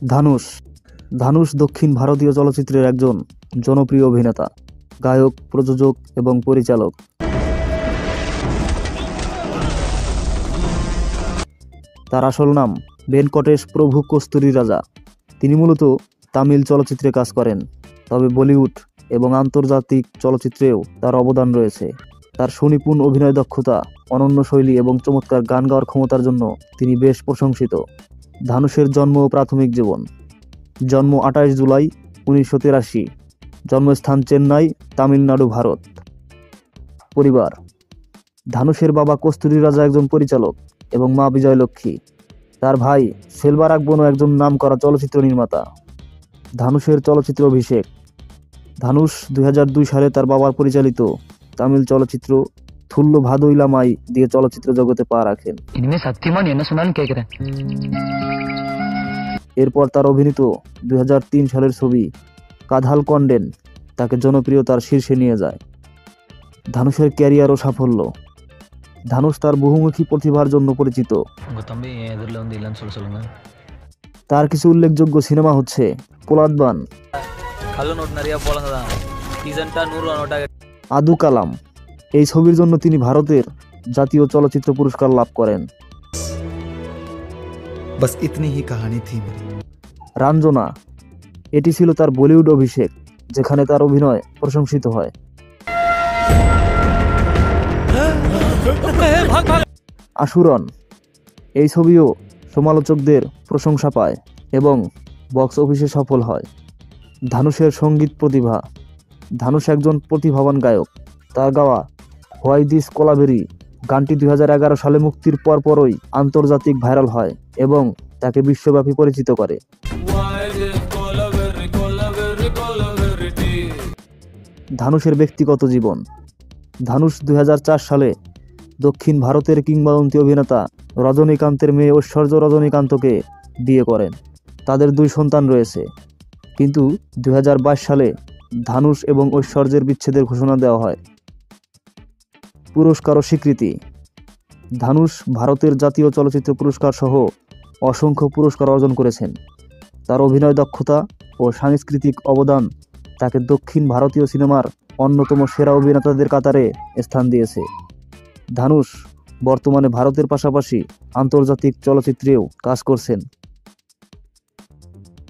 ধানুষ ধানুষ দক্ষিণ ভারতীয় চলচ্চিত্রের একজন জনপ্রিয় অভিনেতা, গায়ক, প্রযোজক এবং পরিচালক। তার আসল নাম ভেঙ্কটেশ প্রভু কস্তুরীরাজা। তিনি মূলত তামিল চলচ্চিত্রে কাজ করেন, তবে বলিউড এবং আন্তর্জাতিক চলচ্চিত্রেও তার অবদান রয়েছে। তার সুনিপুণ অভিনয় দক্ষতা, অনন্য শৈলী এবং চমৎকার গান গাওয়ার ক্ষমতার জন্য তিনি বেশ প্রশংসিত। ধানুষের জন্ম ও প্রাথমিক জীবন। জন্ম 28 জুলাই 1983। জন্মস্থান চেন্নাই, তামিলনাড়ু, ভারত। পরিবার: ধানুষের বাবা কস্তুরীরাজা একজন পরিচালক এবং মা বিজয়লক্ষ্মী। তার ভাই সেলভারাঘবনও একজন নামকরা চলচ্চিত্র নির্মাতা। ধানুষের চলচ্চিত্র অভিষেক: ধানুষ 2002 সালে তার বাবার পরিচালিত তামিল চলচ্চিত্র থুল্লু ভাদুইলামাই দিয়ে চলচ্চিত্র জগতে পা রাখেন। এরপর তার অভিনীত 2003 সালের ছবি কাঁধাল কন্ডেন তাকে জনপ্রিয়তার শীর্ষে নিয়ে যায়। ধানুষের ক্যারিয়ার ও সাফল্য: ধানুষ তার বহুমুখী প্রতিভার জন্য পরিচিত। তার কিছু উল্লেখযোগ্য সিনেমা হচ্ছে পোলাদবান, আদু কালাম। এই ছবির জন্য তিনি ভারতের জাতীয় চলচ্চিত্র পুরস্কার লাভ করেন। बस इतनी ही कहानी थी मेरी। রাঞ্জনা, এটি ছিল তার বলিউড অভিষেক, যেখানে তার অভিনয় প্রশংসিত হয়। আশুরন, এই ছবিও সমালোচকদের প্রশংসা পায় এবং বক্স অফিসে সফল হয়। ধানুষের সঙ্গীত প্রতিভা: ধানুষ একজন প্রতিভাবান গায়ক। তার গাওয়া হোয়াই দিস কোলাভেরি গানটি 2011 সালে মুক্তির পরপরই আন্তর্জাতিক ভাইরাল হয় এবং তাকে বিশ্বব্যাপী পরিচিত করে। ধানুষের ব্যক্তিগত জীবন: ধানুষ 2004 সালে দক্ষিণ ভারতের কিংবদন্তি অভিনেতা রজনীকান্তের মেয়ে ঐশ্বর্য রজনীকান্তকে বিয়ে করেন। তাদের 2 সন্তান রয়েছে, কিন্তু 2022 সালে ধানুষ এবং ঐশ্বর্যের বিচ্ছেদের ঘোষণা দেওয়া হয়। পুরস্কার ও স্বীকৃতি: ধানুষ ভারতের জাতীয় চলচ্চিত্র পুরস্কার সহ অসংখ্য পুরস্কার অর্জন করেছেন। তার অভিনয় দক্ষতা ও সাংস্কৃতিক অবদান তাকে দক্ষিণ ভারতীয় সিনেমার অন্যতম সেরা অভিনেতাদের কাতারে স্থান দিয়েছে। ধানুষ বর্তমানে ভারতের পাশাপাশি আন্তর্জাতিক চলচ্চিত্রেও কাজ করছেন।